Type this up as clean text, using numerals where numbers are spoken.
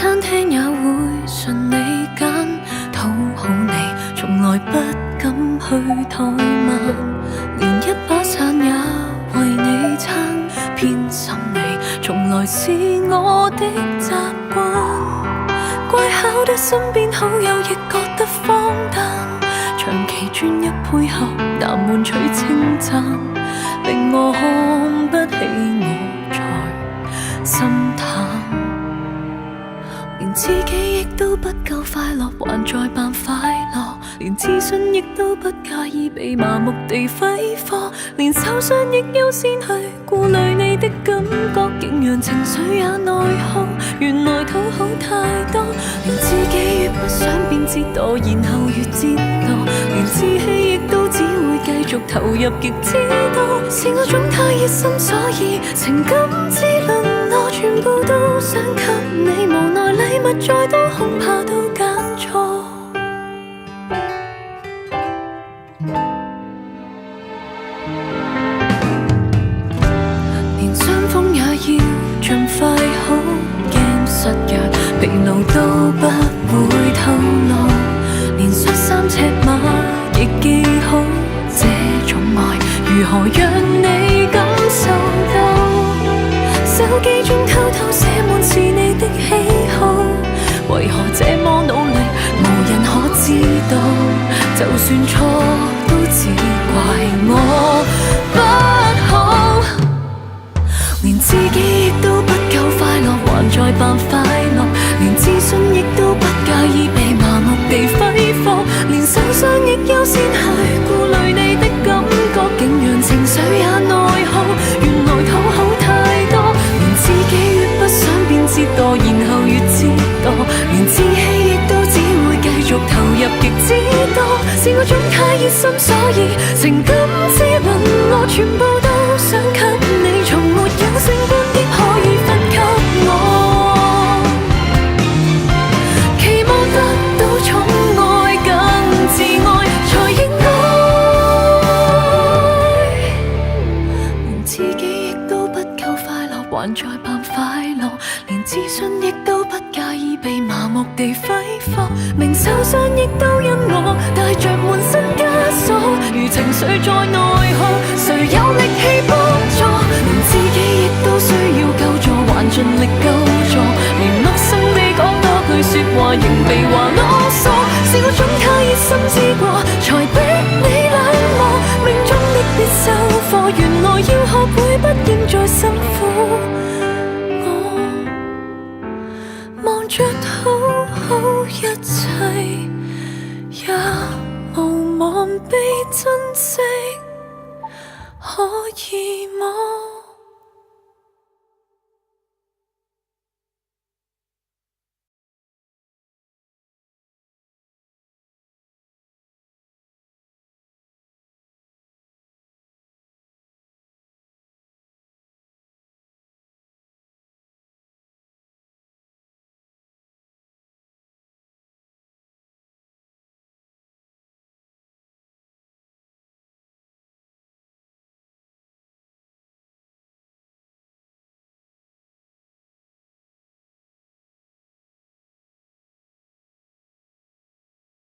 餐廳也會順你揀，討好你從來不敢去怠慢，連一把傘也為你撐，偏心你從來是我的習慣，乖巧的身邊好友亦覺得荒誕，長期專一配合難換取稱讚，令我看不起我在心淡，連自己亦都不夠快樂，還在扮快樂，連自信亦都不介意被麻木地揮霍，連受傷亦優先去顧慮你的感覺，竟讓情緒也內耗，原來討好太多，連自己越不想變折墮，然後越折墮，連志氣亦都只會繼續投入極之多，是我總太熱心，所以情感之淪落全部都想給你，無奈禮物再多恐怕都揀錯，連傷風也要盡快好，驚失約疲勞都不會透露，連恤衫尺碼亦記好，這種愛如何讓你感受到？手機中偷偷寫滿是你的喜好，為何這麼努力無人可知道？就算錯都只怪我不好，連自己亦都不夠快樂，還在扮快樂，連自信亦都不介意被麻木地揮霍，連受傷亦優先去顧慮你的感覺，竟讓情緒也內耗，原來討好太多，連自己越不想變折墮，然後越折墮，連志氣亦都只會繼續投入極之多，是我總太熱心，所以情感之淪落全部都想給你，從沒有勝半的可以分給我，期望得到寵愛更自愛才應該，連自己亦都不夠快樂，還在扮快樂，連自信亦都不介意被麻木地揮霍，明受傷亦都因我帶着滿身枷鎖，如情緒在內耗，誰有力氣幫助？連自己亦都需要救助，還盡力救助，連陌生地講多句說話仍被話囉嗦，是我總太熱心之過，才逼你冷漠，命中的必修課，原來要學會不應在心